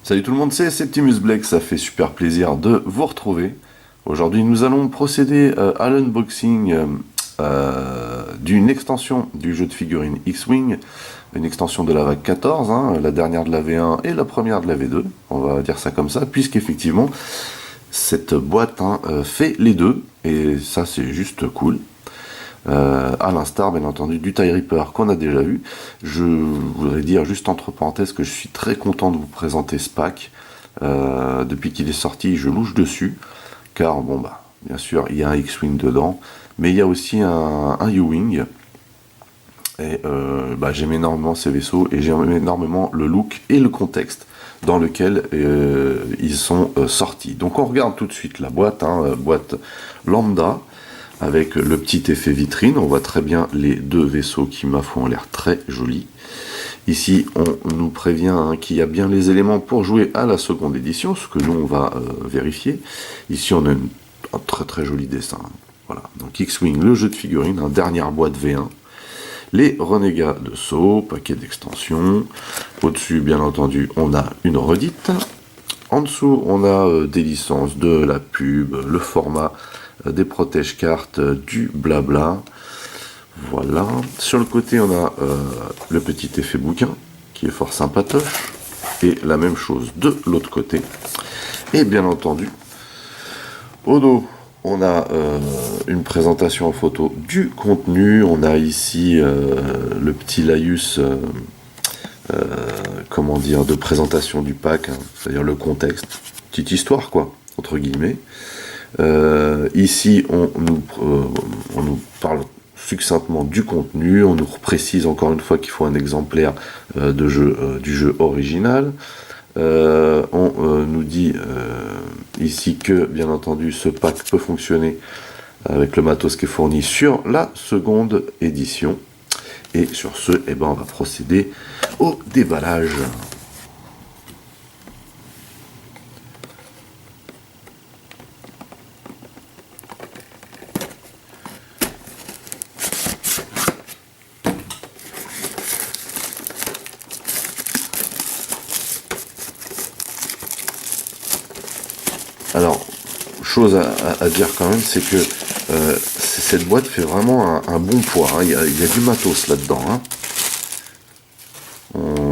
Salut tout le monde, c'est Septimus Black, ça fait super plaisir de vous retrouver. Aujourd'hui nous allons procéder à l'unboxing d'une extension du jeu de figurines X-Wing, une extension de la vague 14, hein, la dernière de la V1 et la première de la V2, on va dire ça comme ça, puisqu'effectivement cette boîte fait les deux, et ça c'est juste cool. À l'instar bien entendu du TIE Reaper qu'on a déjà vu. Je voudrais dire juste entre parenthèses que je suis très content de vous présenter ce pack. Depuis qu'il est sorti, je louche dessus, car bon bah bien sûr il y a un X-Wing dedans, mais il y a aussi un U-Wing, et j'aime énormément ces vaisseaux, et j'aime énormément le look et le contexte dans lequel ils sont sortis. Donc on regarde tout de suite la boîte, boîte lambda, avec le petit effet vitrine. On voit très bien les deux vaisseaux qui, ma foi, ont l'air très jolis. Ici, on nous prévient qu'il y a bien les éléments pour jouer à la seconde édition, ce que nous, on va vérifier. Ici, on a un très très joli dessin. Voilà, donc X-Wing, le jeu de figurines, dernière boîte V1. Les renégats de Sceaux, paquet d'extensions. Au-dessus, bien entendu, on a une redite. En dessous, on a des licences, de la pub, le format, des protège-cartes, du blabla. Voilà. Sur le côté, on a le petit effet bouquin, qui est fort sympatoche. Et la même chose de l'autre côté. Et bien entendu, au dos, on a une présentation en photo du contenu. On a ici le petit laïus, comment dire, de présentation du pack, c'est-à-dire le contexte. Petite histoire, quoi, entre guillemets. Ici, on nous parle succinctement du contenu, on nous précise encore une fois qu'il faut un exemplaire du jeu original. On nous dit ici que, bien entendu, ce pack peut fonctionner avec le matos qui est fourni sur la seconde édition. Et sur ce, on va procéder au déballage. Alors, chose à dire quand même, c'est que cette boîte fait vraiment un bon poids. Il y a du matos là-dedans.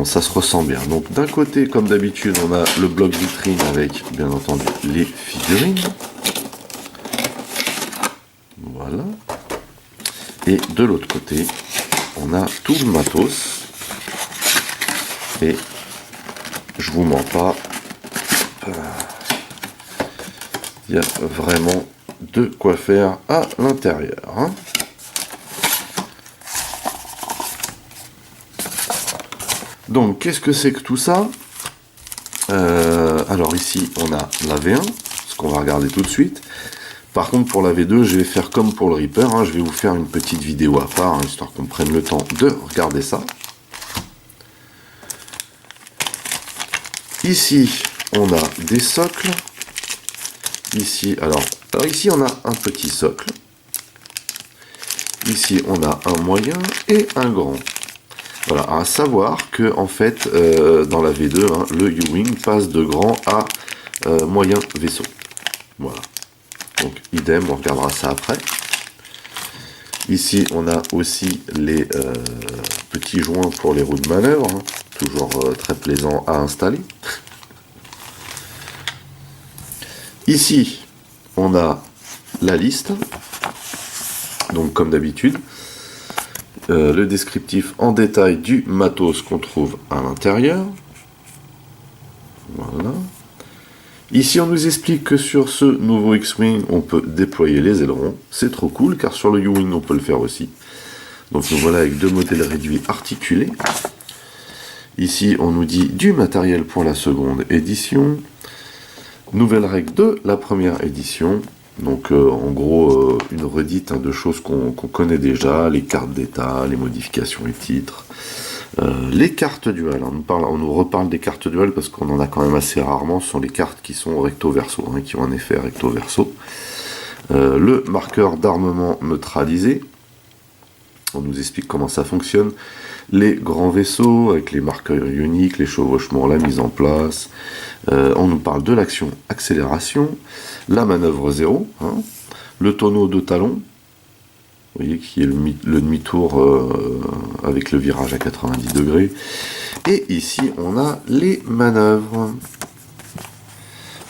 Ça se ressent bien. Donc d'un côté, comme d'habitude, on a le bloc vitrine avec, bien entendu, les figurines. Voilà. Et de l'autre côté, on a tout le matos. Et je vous mens pas. Il y a vraiment de quoi faire à l'intérieur. Donc, qu'est-ce que c'est que tout ça? Alors ici, on a la V1, ce qu'on va regarder tout de suite. Par contre, pour la V2, je vais faire comme pour le Reaper. Je vais vous faire une petite vidéo à part, histoire qu'on prenne le temps de regarder ça. Ici, on a des socles. Ici, alors ici on a un petit socle. Ici on a un moyen et un grand. Voilà, à savoir que en fait dans la V2, le U-Wing passe de grand à moyen vaisseau. Voilà. Donc idem, on regardera ça après. Ici on a aussi les petits joints pour les roues de manœuvre, toujours très plaisant à installer. Ici, on a la liste, donc comme d'habitude, le descriptif en détail du matos qu'on trouve à l'intérieur. Voilà. Ici, on nous explique que sur ce nouveau X-Wing, on peut déployer les ailerons. C'est trop cool, car sur le U-Wing, on peut le faire aussi. Donc nous voilà avec deux modèles réduits articulés. Ici, on nous dit du matériel pour la seconde édition. Nouvelle règle de la première édition, donc en gros une redite de choses qu'on connaît déjà, les cartes d'état, les modifications et titres, les cartes dual. On nous reparle des cartes dual parce qu'on en a quand même assez rarement. Ce sont les cartes qui sont recto-verso, qui ont un effet recto-verso. Le marqueur d'armement neutralisé, On nous explique comment ça fonctionne. Les grands vaisseaux avec les marqueurs uniques, les chevauchements, la mise en place. On nous parle de l'action accélération, la manœuvre zéro, hein, le tonneau de talon, vous voyez, qui est le demi-tour avec le virage à 90 degrés. Et ici, on a les manœuvres.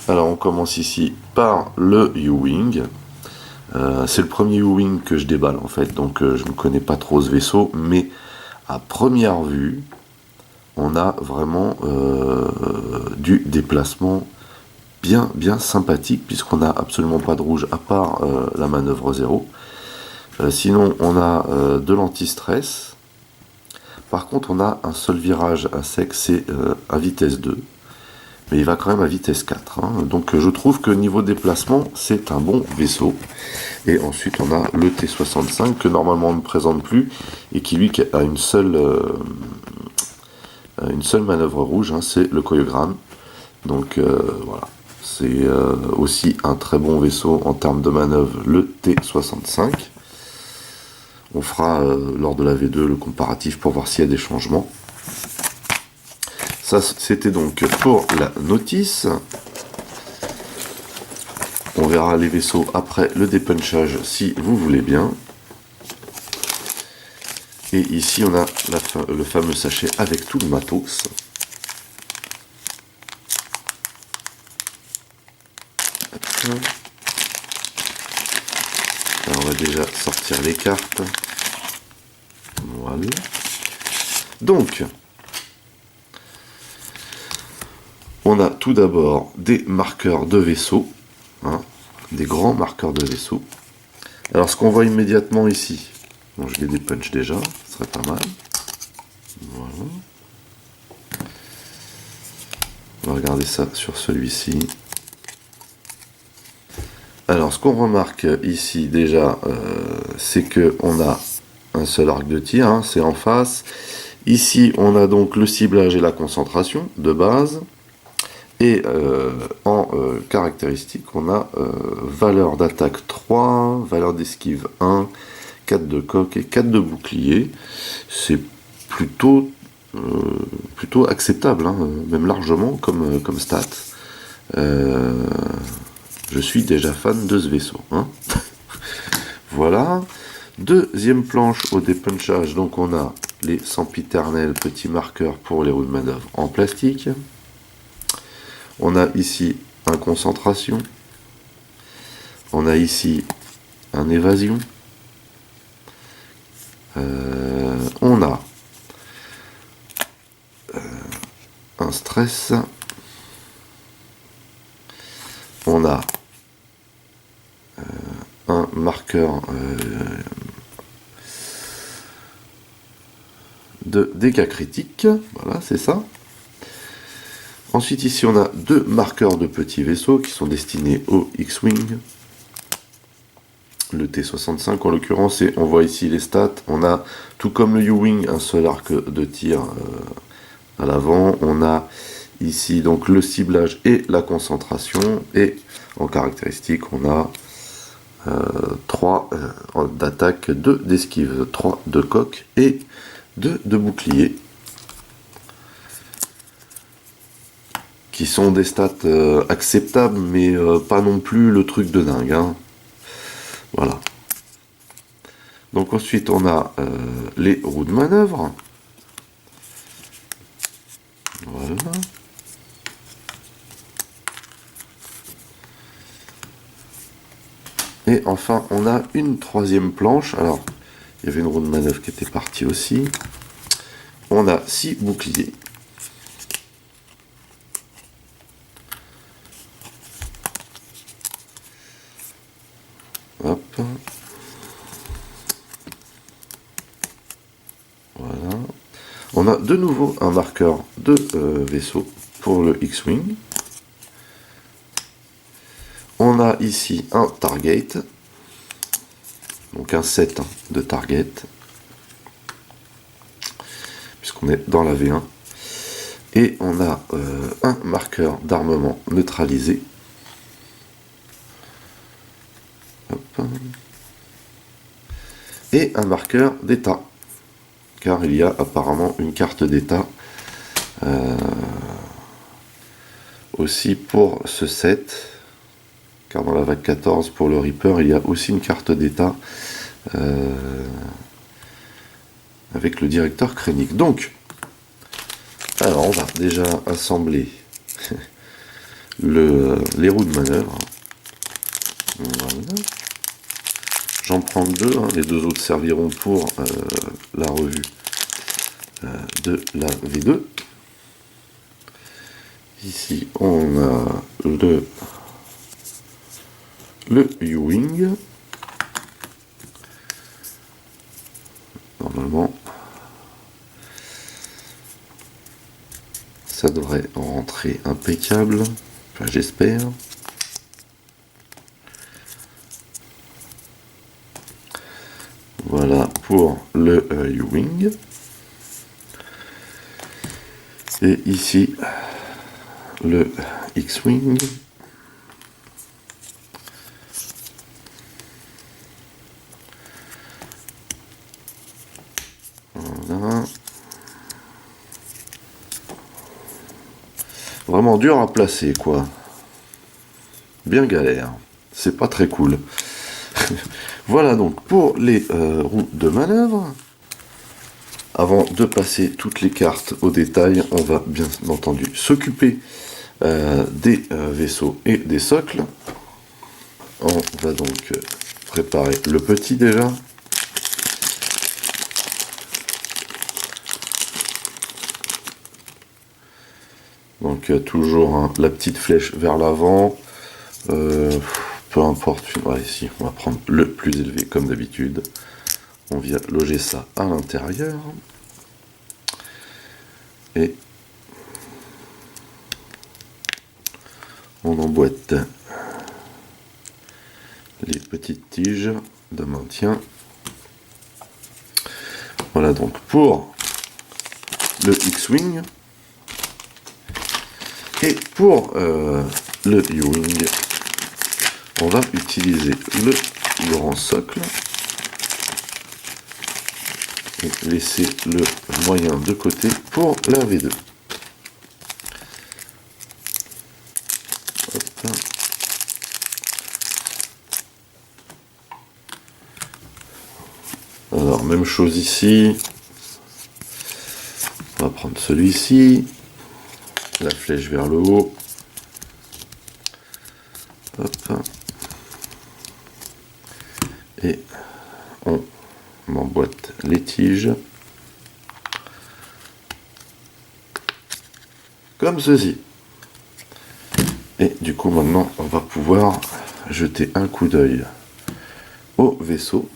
Alors, on commence ici par le U-Wing. C'est le premier U-Wing que je déballe, en fait, donc je ne connais pas trop ce vaisseau, mais à première vue, on a vraiment du déplacement bien sympathique, puisqu'on n'a absolument pas de rouge, à part la manœuvre zéro. Sinon, on a de l'anti-stress. Par contre, on a un seul virage à sec, c'est à vitesse 2. Mais il va quand même à vitesse 4. Hein. Donc je trouve que niveau déplacement, c'est un bon vaisseau. Et ensuite, on a le T-65, que normalement on ne présente plus, et qui lui a une seule manœuvre rouge, hein, c'est le Koyogram. Donc voilà. C'est aussi un très bon vaisseau en termes de manœuvre, le T-65. On fera lors de la V2 le comparatif pour voir s'il y a des changements. Ça, c'était donc pour la notice. On verra les vaisseaux après le dépunchage si vous voulez bien. Et ici, on a le fameux sachet avec tout le matos. Alors, on va déjà sortir les cartes. Voilà. Donc, on a tout d'abord des marqueurs de vaisseau, hein, des grands marqueurs de vaisseau. Alors, ce qu'on voit immédiatement ici, bon, je les dépunch déjà, ce serait pas mal. Voilà. On va regarder ça sur celui-ci. Alors, ce qu'on remarque ici déjà, c'est que on a un seul arc de tir, hein, c'est en face. Ici, on a donc le ciblage et la concentration de base. Et en caractéristique, on a valeur d'attaque 3, valeur d'esquive 1, 4 de coque et 4 de bouclier. C'est plutôt acceptable, hein, même largement comme stat. Je suis déjà fan de ce vaisseau. Hein. Voilà. Deuxième planche au dépunchage, donc on a les sempiternels petits marqueurs pour les roues de manœuvre en plastique. On a ici un concentration. On a ici un évasion. On a un stress. On a un marqueur de dégâts critiques. Voilà, c'est ça. Ensuite, ici, on a deux marqueurs de petits vaisseaux qui sont destinés au X-Wing. Le T-65 en l'occurrence, et on voit ici les stats. On a, tout comme le U-Wing, un seul arc de tir à l'avant. On a ici donc le ciblage et la concentration. Et en caractéristique, on a 3 d'attaque, 2 d'esquive, 3 de coque et 2 de bouclier. Qui sont des stats acceptables, mais pas non plus le truc de dingue. Hein. Voilà. Donc ensuite, on a les roues de manœuvre. Voilà. Et enfin, on a une troisième planche. Alors, il y avait une roue de manœuvre qui était partie aussi. On a 6 boucliers. Hop. Voilà. On a de nouveau un marqueur de vaisseau pour le X-Wing. On a ici un target, donc un set de target, puisqu'on est dans la V1. Et on a un marqueur d'armement neutralisé. Hop. et un marqueur d'état, car il y a apparemment une carte d'état aussi pour ce set, car dans la vague 14 pour le Reaper il y a aussi une carte d'état avec le directeur Krennic. Donc alors on va déjà assembler les roues de manœuvre. Voilà. J'en prends deux, hein. Les deux autres serviront pour la revue de la V2. Ici on a le U-Wing. Normalement ça devrait rentrer impeccable, enfin j'espère. Voilà pour le U-Wing. Et ici le X-Wing. Voilà. Vraiment dur à placer, quoi. Bien galère. C'est pas très cool. Voilà donc pour les roues de manœuvre. Avant de passer toutes les cartes au détail, on va bien entendu s'occuper des vaisseaux et des socles. On va donc préparer le petit déjà. Donc toujours hein, la petite flèche vers l'avant. Peu importe, ouais, ici on va prendre le plus élevé comme d'habitude. On vient loger ça à l'intérieur. Et on emboîte les petites tiges de maintien. Voilà donc pour le X-Wing. Et pour le U-Wing, on va utiliser le grand socle et laisser le moyen de côté pour la V2. Hop. Alors même chose ici, on va prendre celui-ci, la flèche vers le haut. Hop. Et on emboîte les tiges comme ceci. Et du coup maintenant on va pouvoir jeter un coup d'œil au vaisseau.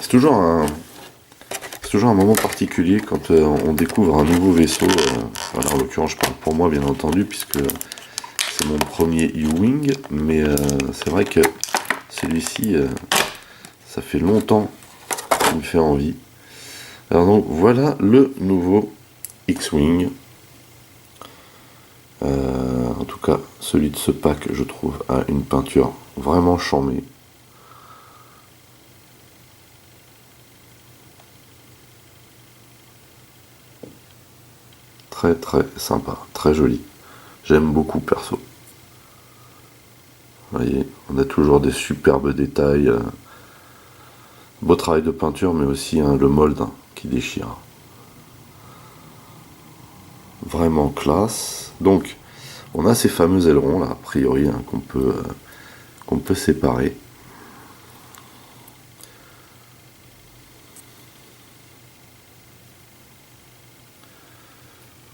C'est toujours un moment particulier quand on découvre un nouveau vaisseau. Voilà, en l'occurrence je parle pour moi bien entendu puisque c'est mon premier U-Wing, mais c'est vrai que celui-ci ça fait longtemps qu'il me fait envie. Alors donc voilà le nouveau X-Wing. En tout cas celui de ce pack je trouve a une peinture vraiment charmée. Très très sympa, très joli. J'aime beaucoup perso. Vous voyez, on a toujours des superbes détails. Beau travail de peinture, mais aussi hein, le mold hein, qui déchire. Vraiment classe. Donc, on a ces fameux ailerons là, a priori, hein, qu'on peut séparer.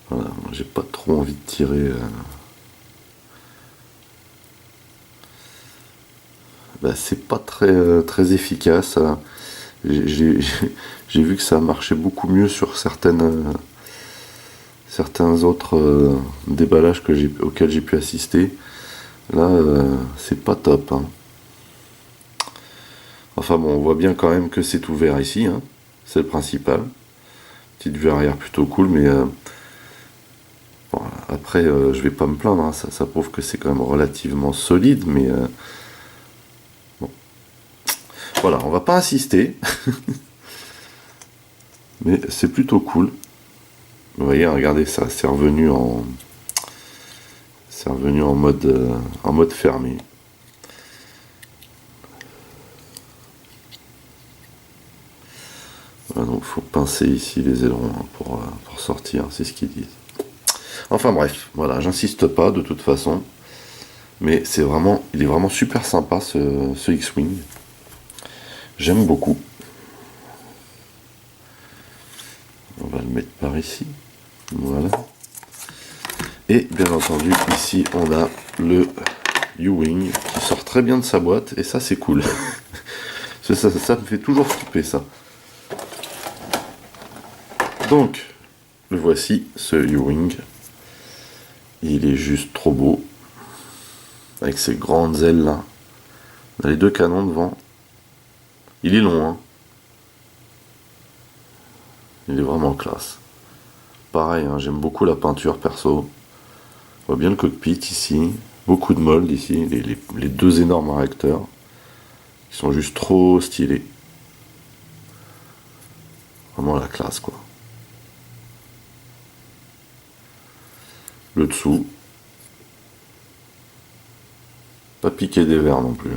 Voilà, j'ai pas trop envie de tirer. Bah, c'est pas très efficace. Hein. J'ai vu que ça marchait beaucoup mieux sur certains autres déballages auxquels j'ai pu assister. Là, c'est pas top. Hein. Enfin bon, on voit bien quand même que c'est ouvert ici. Hein. C'est le principal. Petite vue arrière plutôt cool, mais voilà. après, je vais pas me plaindre, hein, ça prouve que c'est quand même relativement solide, mais bon. Voilà, on va pas insister, mais c'est plutôt cool. Vous voyez, regardez, ça, c'est revenu en mode fermé. Voilà, donc faut pincer ici les ailerons hein, pour sortir, c'est ce qu'ils disent. Enfin bref, voilà, j'insiste pas de toute façon, mais il est vraiment super sympa ce X-Wing. J'aime beaucoup. On va le mettre par ici. Voilà. Et bien entendu, ici, on a le U-Wing qui sort très bien de sa boîte. Et ça, c'est cool. ça me fait toujours flipper, ça. Donc, le voici, ce U-Wing. Il est juste trop beau. Avec ses grandes ailes, là. On a les deux canons devant. Il est long, hein. Il est vraiment classe. Pareil, hein, j'aime beaucoup la peinture perso. On voit bien le cockpit ici. Beaucoup de mold ici. Les deux énormes réacteurs. Qui sont juste trop stylés. Vraiment la classe, quoi. Le dessous. Pas piqué des verres non plus.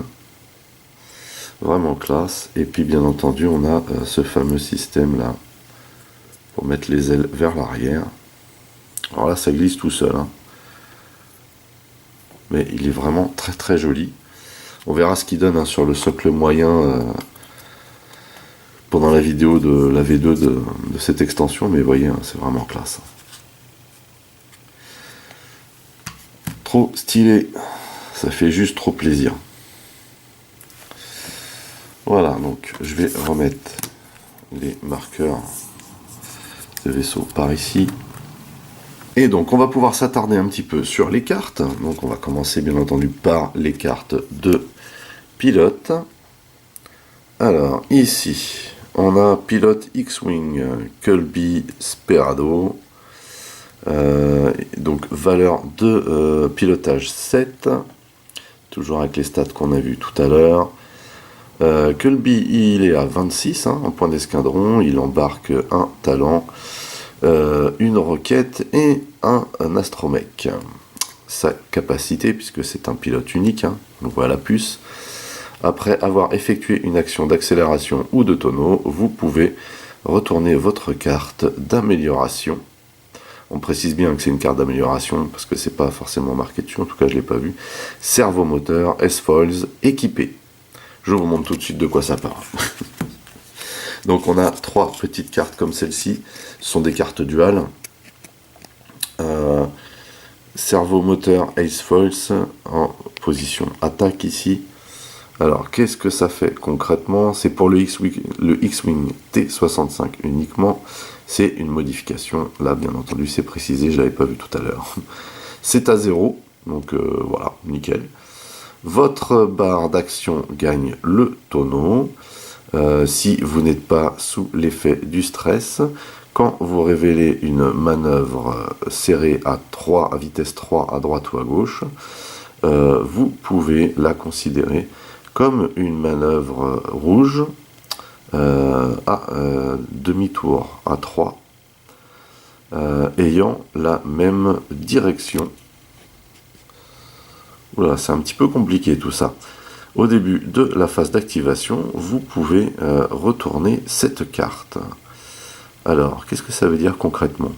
Vraiment classe. Et puis bien entendu, on a ce fameux système là. Pour mettre les ailes vers l'arrière. Alors là, ça glisse tout seul. Hein. Mais il est vraiment très très joli. On verra ce qu'il donne hein, sur le socle moyen pendant la vidéo de la V2 de cette extension. Mais vous voyez, hein, c'est vraiment classe. Trop stylé. Ça fait juste trop plaisir. Voilà, donc je vais remettre les marqueurs de vaisseau par ici. Et donc on va pouvoir s'attarder un petit peu sur les cartes. Donc on va commencer bien entendu par les cartes de pilote. Alors ici on a pilote X-Wing Colby Sperado. Donc valeur de pilotage 7. Toujours avec les stats qu'on a vu tout à l'heure. Colby il est à 26 hein, en point d'escadron. Il embarque un talent. Une roquette et un astromech. Sa capacité, puisque c'est un pilote unique, hein, on voit la puce. Après avoir effectué une action d'accélération ou de tonneau, vous pouvez retourner votre carte d'amélioration. On précise bien que c'est une carte d'amélioration, parce que c'est pas forcément marqué dessus, en tout cas je l'ai pas vu. Servomoteur, S-Foils, équipé. Je vous montre tout de suite de quoi ça parle. Donc on a 3 petites cartes comme celle-ci. Ce sont des cartes duales. Servomoteur Ace Foils en position attaque ici. Alors qu'est-ce que ça fait concrètement? C'est pour le X-Wing T65 uniquement. C'est une modification. Là bien entendu c'est précisé, je l'avais pas vu tout à l'heure. C'est à 0. Donc voilà, nickel. Votre barre d'action gagne le tonneau. Si vous n'êtes pas sous l'effet du stress, quand vous révélez une manœuvre serrée à vitesse 3 à droite ou à gauche, vous pouvez la considérer comme une manœuvre rouge à demi-tour à 3, ayant la même direction. Oula, c'est un petit peu compliqué tout ça. Au début de la phase d'activation, vous pouvez retourner cette carte. Alors, qu'est-ce que ça veut dire concrètement?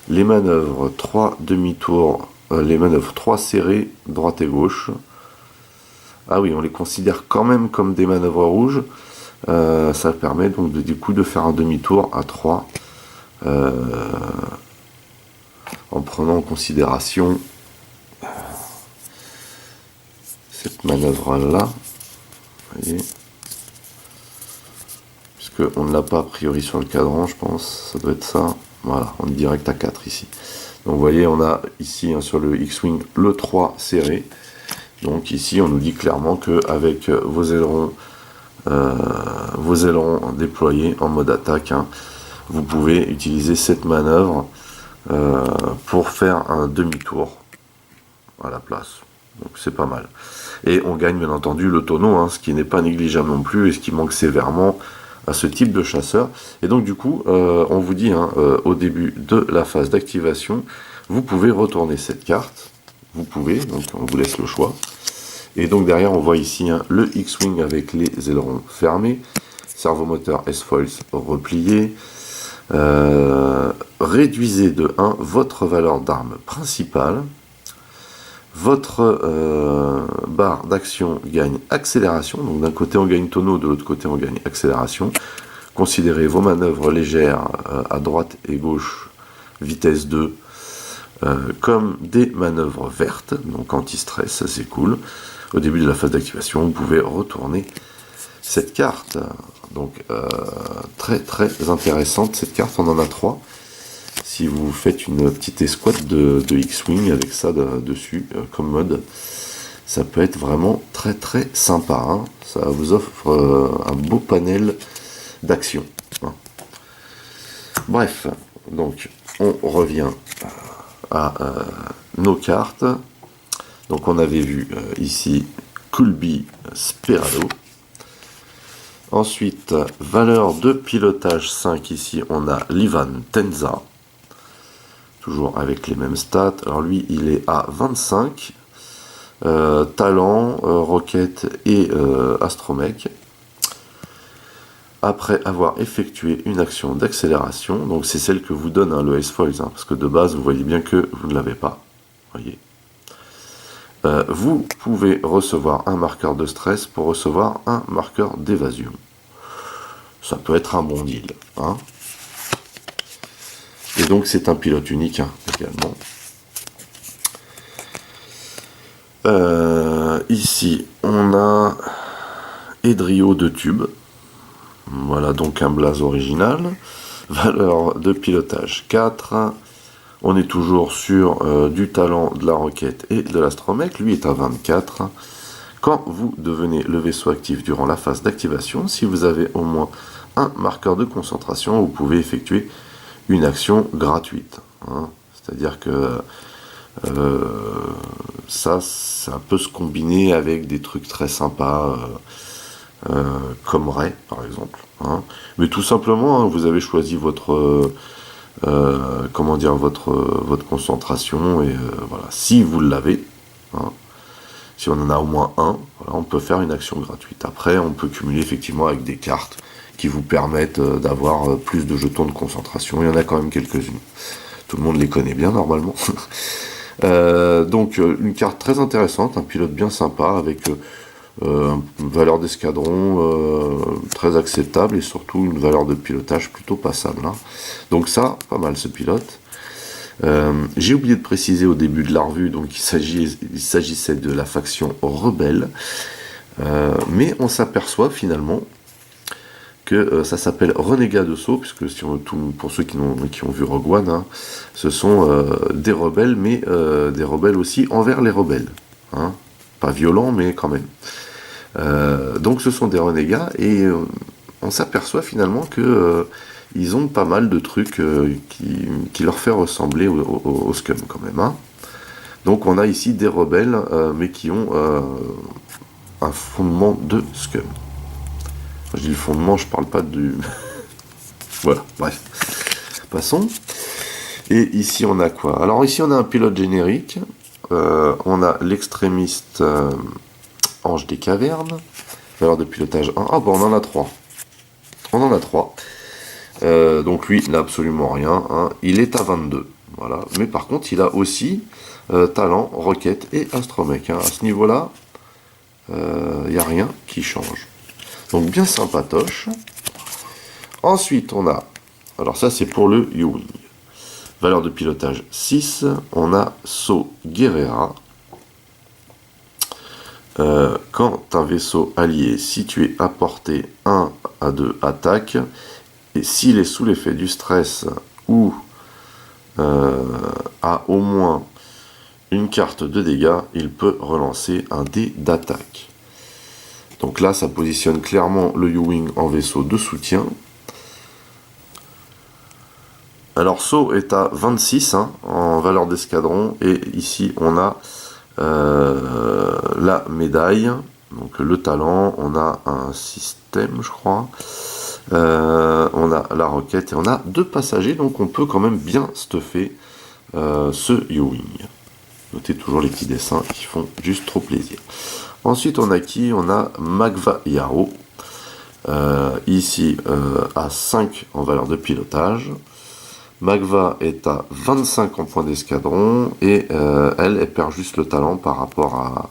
Les manœuvres 3 demi-tours, les manœuvres 3 serrées, droite et gauche. Ah oui, on les considère quand même comme des manœuvres rouges. Ça permet donc du coup de faire un demi-tour à 3 en prenant en considération cette manœuvre là, vous voyez, puisque on ne l'a pas a priori sur le cadran, je pense, ça doit être ça. Voilà, on est direct à 4 ici. Donc vous voyez, on a ici hein, sur le X-Wing le 3 serré. Donc ici on nous dit clairement que avec vos ailerons déployés en mode attaque, hein, vous pouvez utiliser cette manœuvre pour faire un demi-tour à la place. Donc c'est pas mal. Et on gagne bien entendu le tonneau, hein, ce qui n'est pas négligeable non plus et ce qui manque sévèrement à ce type de chasseur. Et donc du coup, on vous dit hein, au début de la phase d'activation, vous pouvez retourner cette carte. Vous pouvez, donc on vous laisse le choix. Et donc derrière, on voit ici hein, le X-Wing avec les ailerons fermés, servomoteur S-Foils replié. Réduisez de 1 votre valeur d'arme principale. Votre barre d'action gagne accélération. Donc d'un côté on gagne tonneau, de l'autre côté on gagne accélération. Considérez vos manœuvres légères à droite et gauche, vitesse 2, comme des manœuvres vertes, donc anti-stress, ça c'est cool. Au début de la phase d'activation, vous pouvez retourner cette carte. Donc très très intéressante cette carte, on en a 3. Si vous faites une petite escouade de X-Wing avec ça dessus comme mode, ça peut être vraiment très très sympa. Hein. Ça vous offre un beau panel d'action. Hein. Bref, donc on revient à nos cartes. Donc on avait vu ici Kulbi Sperado. Ensuite, valeur de pilotage 5, ici on a Livan Tenza. Toujours avec les mêmes stats. Alors lui, il est à 25. Talent, roquette et astromech. Après avoir effectué une action d'accélération, donc c'est celle que vous donne hein, le S-Foils, hein, parce que de base, vous voyez bien que vous ne l'avez pas. Voyez. Vous pouvez recevoir un marqueur de stress pour recevoir un marqueur d'évasion. Ça peut être un bon deal. Hein. Et donc c'est un pilote unique hein, également. Ici on a Edrio de tube. Voilà donc un blaze original. Valeur de pilotage 4. On est toujours sur du talent, de la roquette et de l'astromech. Lui est à 24. Quand vous devenez le vaisseau actif durant la phase d'activation, si vous avez au moins un marqueur de concentration, vous pouvez effectuer une action gratuite. Hein. C'est-à-dire que ça peut se combiner avec des trucs très sympas, comme Ray, par exemple. Hein. Mais tout simplement, hein, vous avez choisi votre... comment dire, votre concentration et voilà, si vous l'avez, hein, si on en a au moins un, voilà, on peut faire une action gratuite. Après, on peut cumuler effectivement avec des cartes qui vous permettent d'avoir plus de jetons de concentration. Il y en a quand même quelques-unes. Tout le monde les connaît bien normalement. Donc une carte très intéressante, un pilote bien sympa avec une valeur d'escadron très acceptable et surtout une valeur de pilotage plutôt passable. Hein. Donc ça, pas mal ce pilote. J'ai oublié de préciser au début de la revue, donc il s'agissait de la faction rebelle, mais on s'aperçoit finalement que ça s'appelle Renégat de Sceaux, puisque si pour ceux qui ont vu Rogue One, hein, ce sont des rebelles, mais des rebelles aussi envers les rebelles. Hein. Pas violents, mais quand même. Donc ce sont des renégats, et on s'aperçoit finalement que ils ont pas mal de trucs qui leur fait ressembler au Scum quand même. Hein. Donc on a ici des rebelles, mais qui ont un fondement de Scum. Je dis le fondement, je parle pas du... Voilà, bref. Passons. Et ici on a quoi? Alors ici on a un pilote générique. On a l'extrémiste Ange des Cavernes. Valeur de pilotage 1. Ah bon, on en a 3. On en a 3. Donc lui, il n'a absolument rien. Hein. Il est à 22. Voilà. Mais par contre, il a aussi talent, roquette et astromech. Hein. À ce niveau-là, il n'y a rien qui change. Donc bien sympatoche. Ensuite, on a... Alors ça, c'est pour le U-Wing. Valeur de pilotage 6. On a Saut Guerrera. Quand un vaisseau allié situé à portée 1 à 2 attaque, et s'il est sous l'effet du stress ou a au moins une carte de dégâts, il peut relancer un dé d'attaque. Donc là, ça positionne clairement le U-Wing en vaisseau de soutien. Alors Sceaux est à 26 hein, en valeur d'escadron, et ici on a la médaille, donc le talent, on a un système je crois, on a la roquette et on a 2 passagers, donc on peut quand même bien stuffer ce U-Wing. Notez toujours les petits dessins qui font juste trop plaisir. Ensuite on a qui? On a Magva Yaro, ici à 5 en valeur de pilotage. Magva est à 25 en point d'escadron, et elle perd juste le talent par rapport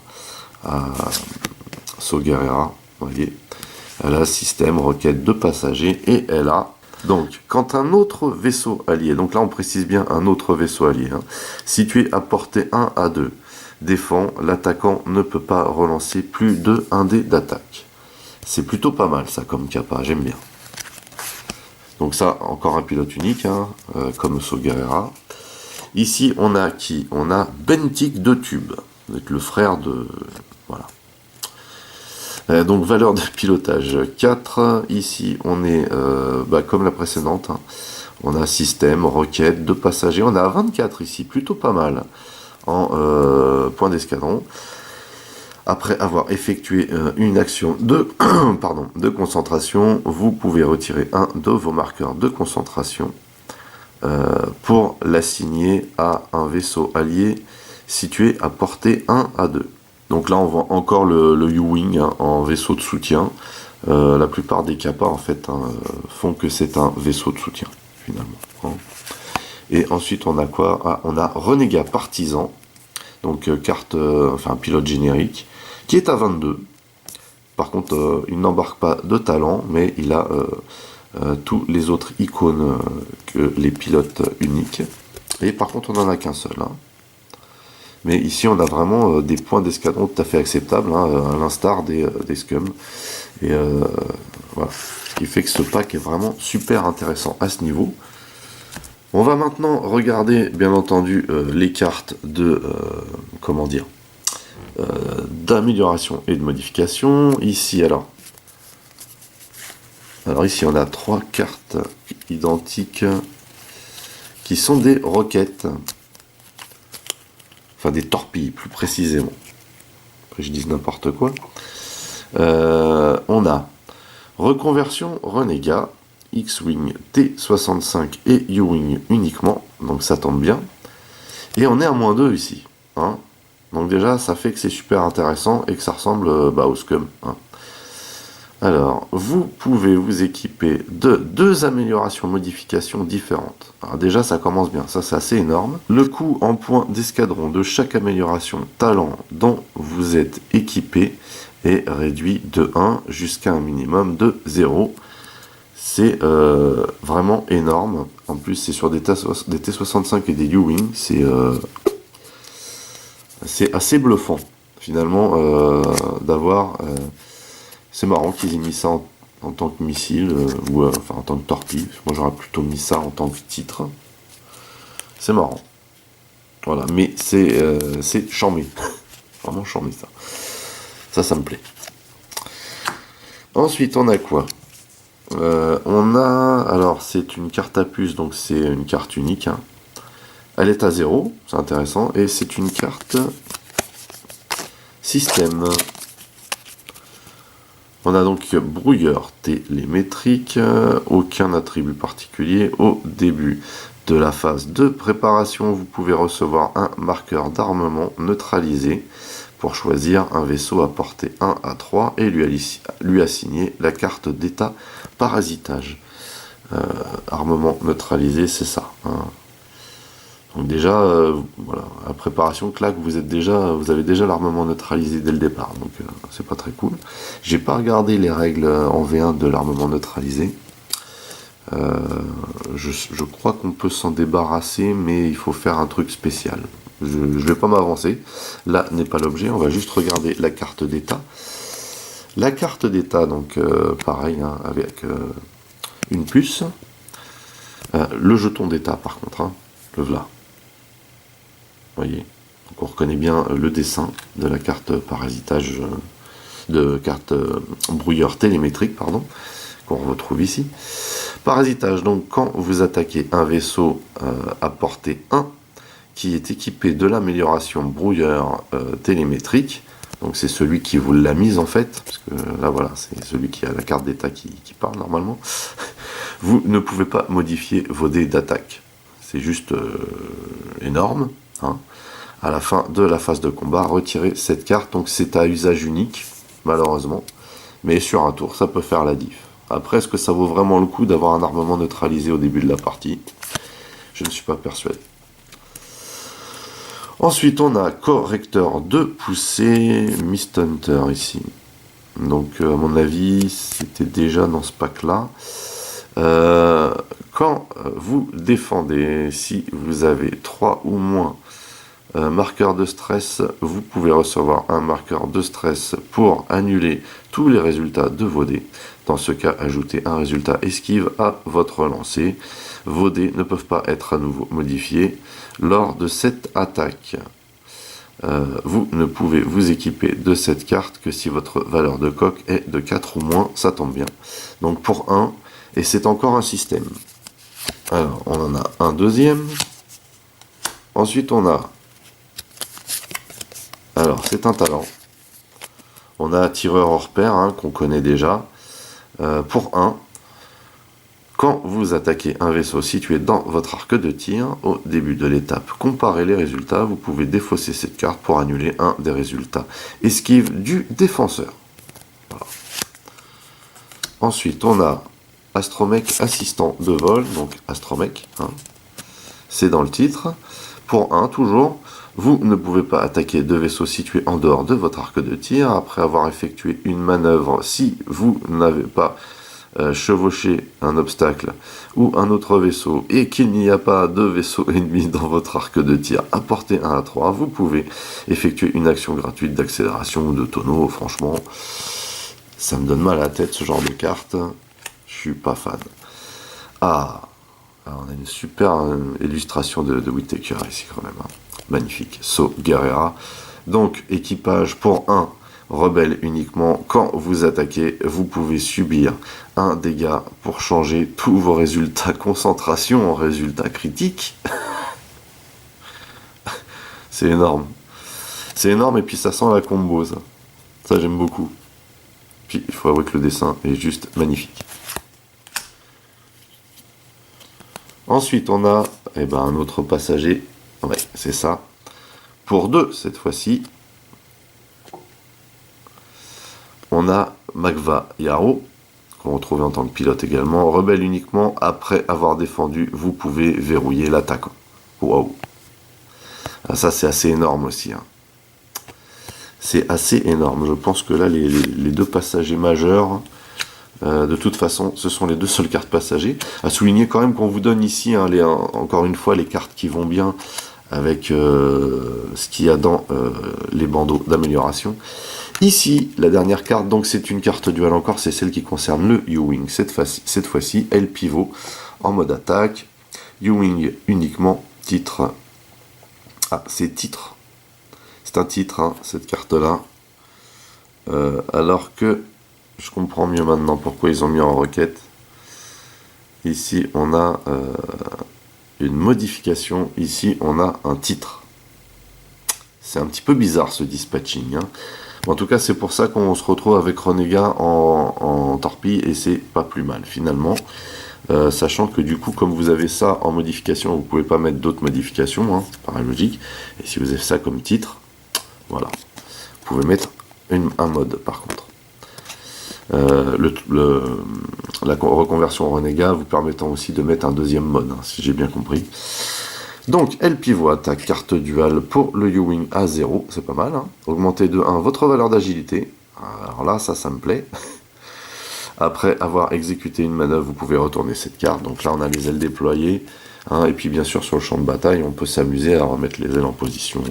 à Saw Gerrera, vous voyez. Elle a système, roquette, 2 passagers, et elle a... Donc, quand un autre vaisseau allié, donc là on précise bien un autre vaisseau allié, hein, situé à portée 1 à 2, défend, l'attaquant ne peut pas relancer plus de 1 dé d'attaque. C'est plutôt pas mal ça comme capa, j'aime bien. Donc ça, encore un pilote unique, hein, comme Saw Gerrera. Ici, on a qui? On a Bentik de Tube, avec le frère de... Voilà. Donc valeur de pilotage 4. Ici, on est comme la précédente. Hein. On a système, roquette, 2 passagers. On a 24 ici, plutôt pas mal en point d'escadron. Après avoir effectué une action de, de concentration, vous pouvez retirer un de vos marqueurs de concentration pour l'assigner à un vaisseau allié situé à portée 1 à 2. Donc là on voit encore le U-Wing hein, en vaisseau de soutien. La plupart des capas en fait hein, font que c'est un vaisseau de soutien finalement. Hein. Et ensuite on a quoi? Ah, on a Renégat Partisan, donc carte, enfin pilote générique, qui est à 22. Par contre, il n'embarque pas de talent, mais il a tous les autres icônes que les pilotes uniques. Et par contre, on n'en a qu'un seul. Hein. Mais ici, on a vraiment des points d'escadron tout à fait acceptables, hein, à l'instar des scums. Et voilà. Ce qui fait que ce pack est vraiment super intéressant à ce niveau. On va maintenant regarder, bien entendu, les cartes de... comment dire d'amélioration et de modification. Ici, alors ici, on a 3 cartes identiques qui sont des roquettes. Enfin, des torpilles, plus précisément. Après, je dis n'importe quoi. On a reconversion Renégat, X-Wing, T65 et U-Wing uniquement. Donc, ça tombe bien. Et on est à -2 ici. Hein. Donc déjà, ça fait que c'est super intéressant et que ça ressemble au scum. Hein. Alors, vous pouvez vous équiper de 2 améliorations, modifications différentes. Alors déjà, ça commence bien, ça c'est assez énorme. Le coût en points d'escadron de chaque amélioration talent dont vous êtes équipé est réduit de 1 jusqu'à un minimum de 0. C'est vraiment énorme. En plus, c'est sur des T65 et des U-Wing. C'est assez bluffant, finalement, d'avoir... c'est marrant qu'ils aient mis ça en tant que missile, ou enfin en tant que torpille. Moi, j'aurais plutôt mis ça en tant que titre. C'est marrant. Voilà, mais c'est charmé. Vraiment charmé, ça. Ça me plaît. Ensuite, on a quoi? On a... Alors, c'est une carte à puce, donc c'est une carte unique, hein. Elle est à 0, c'est intéressant, et c'est une carte système. On a donc brouilleur télémétrique, aucun attribut particulier. Au début de la phase de préparation, vous pouvez recevoir un marqueur d'armement neutralisé pour choisir un vaisseau à portée 1 à 3 et lui assigner la carte d'état parasitage. Armement neutralisé, c'est ça. Hein. Donc déjà, voilà, la préparation claque, vous avez déjà l'armement neutralisé dès le départ, donc c'est pas très cool. J'ai pas regardé les règles en V1 de l'armement neutralisé. Je crois qu'on peut s'en débarrasser, mais il faut faire un truc spécial. Je vais pas m'avancer. Là n'est pas l'objet. On va juste regarder la carte d'état. La carte d'état, donc pareil, hein, avec une puce. Le jeton d'état, par contre, hein, le voilà. Voyez, donc on reconnaît bien le dessin de la carte parasitage, de carte brouilleur télémétrique, pardon, qu'on retrouve ici. Parasitage, donc quand vous attaquez un vaisseau à portée 1 qui est équipé de l'amélioration brouilleur télémétrique, donc c'est celui qui vous l'a mise en fait, parce que là voilà, c'est celui qui a la carte d'état qui parle normalement, vous ne pouvez pas modifier vos dés d'attaque. C'est juste énorme. Hein. À la fin de la phase de combat, retirez cette carte, donc c'est à usage unique, malheureusement, mais sur un tour, ça peut faire la diff. Après, est-ce que ça vaut vraiment le coup d'avoir un armement neutralisé au début de la partie? Je ne suis pas persuadé. Ensuite, on a correcteur de poussée, Mist Hunter ici. Donc, à mon avis, c'était déjà dans ce pack-là. Quand vous défendez, si vous avez 3 ou moins marqueurs de stress, vous pouvez recevoir un marqueur de stress pour annuler tous les résultats de vos dés. Dans ce cas, ajoutez un résultat esquive à votre lancer. Vos dés ne peuvent pas être à nouveau modifiés lors de cette attaque. Vous ne pouvez vous équiper de cette carte que si votre valeur de coque est de 4 ou moins, ça tombe bien. Donc pour 1, et c'est encore un système. Alors, on en a un deuxième. Ensuite, on a... Alors, c'est un talent. On a tireur hors pair, hein, qu'on connaît déjà. Pour 1, quand vous attaquez un vaisseau situé dans votre arc de tir, au début de l'étape, comparez les résultats, vous pouvez défausser cette carte pour annuler un des résultats. Esquive du défenseur. Voilà. Ensuite, on a Astromech assistant de vol, donc Astromech, hein, c'est dans le titre. Pour 1, toujours, vous ne pouvez pas attaquer de vaisseaux situés en dehors de votre arc de tir après avoir effectué une manœuvre si vous n'avez pas chevauché un obstacle ou un autre vaisseau et qu'il n'y a pas de vaisseau ennemi dans votre arc de tir à portée 1 à 3, vous pouvez effectuer une action gratuite d'accélération ou de tonneau. Franchement, ça me donne mal à la tête ce genre de carte. Je suis pas fan. Ah, alors on a une super illustration de Whittaker ici quand même. Hein. Magnifique. So Guerrera. Donc, équipage pour 1, rebelle uniquement. Quand vous attaquez, vous pouvez subir un dégât pour changer tous vos résultats concentration en résultats critiques. C'est énorme. C'est énorme et puis ça sent la combo, ça. Ça, j'aime beaucoup. Puis, il faut avouer que le dessin est juste magnifique. Ensuite, on a un autre passager. Ouais, c'est ça. Pour 2, cette fois-ci, on a Magva Yaro, qu'on retrouve en tant que pilote également. Rebelle uniquement, après avoir défendu, vous pouvez verrouiller l'attaquant. Waouh. Ça, c'est assez énorme aussi. Hein. C'est assez énorme. Je pense que là, les deux passagers majeurs, de toute façon, ce sont les deux seules cartes passagers. À souligner quand même qu'on vous donne ici, hein, encore une fois, les cartes qui vont bien avec ce qu'il y a dans les bandeaux d'amélioration. Ici, la dernière carte, donc c'est une carte dual encore, c'est celle qui concerne le U-Wing. Cette fois-ci, elle pivot en mode attaque. U-Wing uniquement, titre. Ah, c'est titre. C'est un titre, hein, cette carte-là. Alors que, je comprends mieux maintenant pourquoi ils ont mis en requête. Ici, on a une modification. Ici, on a un titre. C'est un petit peu bizarre ce dispatching. Hein. En tout cas, c'est pour ça qu'on se retrouve avec Renégat en torpille et c'est pas plus mal finalement. Sachant que du coup, comme vous avez ça en modification, vous pouvez pas mettre d'autres modifications, hein, par logique. Et si vous avez ça comme titre, voilà. Vous pouvez mettre un mode par contre. La reconversion Renégat vous permettant aussi de mettre un deuxième mode, hein, si j'ai bien compris. Donc, elle pivote à carte dual pour le U-Wing à 0, c'est pas mal. Hein. Augmentez de 1 votre valeur d'agilité. Alors là, ça me plaît. Après avoir exécuté une manœuvre, vous pouvez retourner cette carte. Donc là, on a les ailes déployées. Hein, et puis, bien sûr, sur le champ de bataille, on peut s'amuser à remettre les ailes en position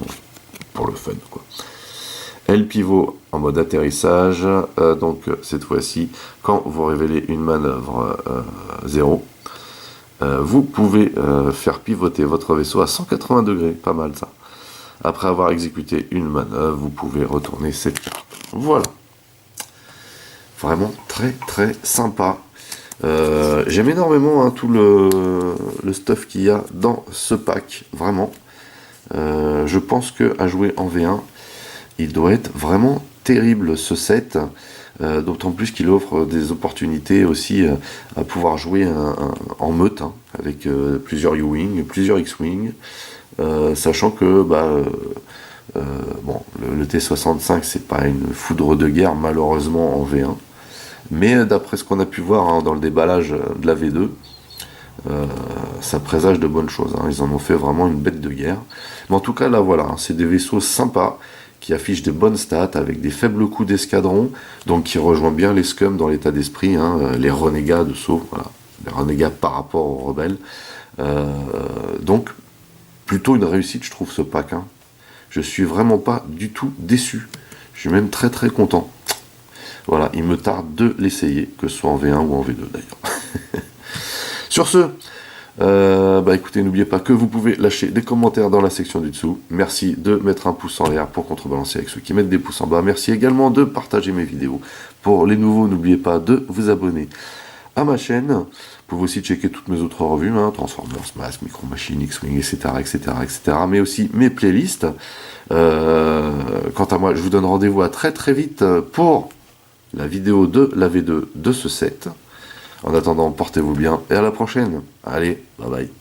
pour le fun, quoi. Elle pivot en mode atterrissage, donc cette fois-ci, quand vous révélez une manœuvre 0, vous pouvez faire pivoter votre vaisseau à 180 degrés, pas mal ça. Après avoir exécuté une manœuvre, vous pouvez retourner cette carte. Voilà. Vraiment très très sympa. J'aime énormément hein, tout le stuff qu'il y a dans ce pack, vraiment. Je pense que à jouer en V1, il doit être vraiment terrible ce set, d'autant plus qu'il offre des opportunités aussi à pouvoir jouer en meute, hein, avec plusieurs U-Wing, plusieurs X-Wing, sachant que bon, le T-65 c'est pas une foudre de guerre malheureusement en V1, mais d'après ce qu'on a pu voir hein, dans le déballage de la V2, ça présage de bonnes choses, hein. Ils en ont fait vraiment une bête de guerre. Mais en tout cas, là voilà, hein, c'est des vaisseaux sympas qui affichent des bonnes stats avec des faibles coûts d'escadron, donc qui rejoint bien les scums dans l'état d'esprit, hein, les renégats de saut, voilà, les renégats par rapport aux rebelles. Donc, plutôt une réussite, je trouve, ce pack. Hein. Je suis vraiment pas du tout déçu. Je suis même très très content. Voilà, il me tarde de l'essayer, que ce soit en V1 ou en V2 d'ailleurs. Sur ce, écoutez, n'oubliez pas que vous pouvez lâcher des commentaires dans la section du dessous. Merci de mettre un pouce en l'air pour contrebalancer avec ceux qui mettent des pouces en bas. Merci également de partager mes vidéos. Pour les nouveaux, n'oubliez pas de vous abonner à ma chaîne. Vous pouvez aussi checker toutes mes autres revues, hein, Transformers, Mass, Micro Machines, X-Wing, etc., etc., etc., mais aussi mes playlists. Quant à moi, je vous donne rendez-vous à très très vite pour la vidéo de la V2 de ce set. En attendant, portez-vous bien et à la prochaine. Allez, bye bye.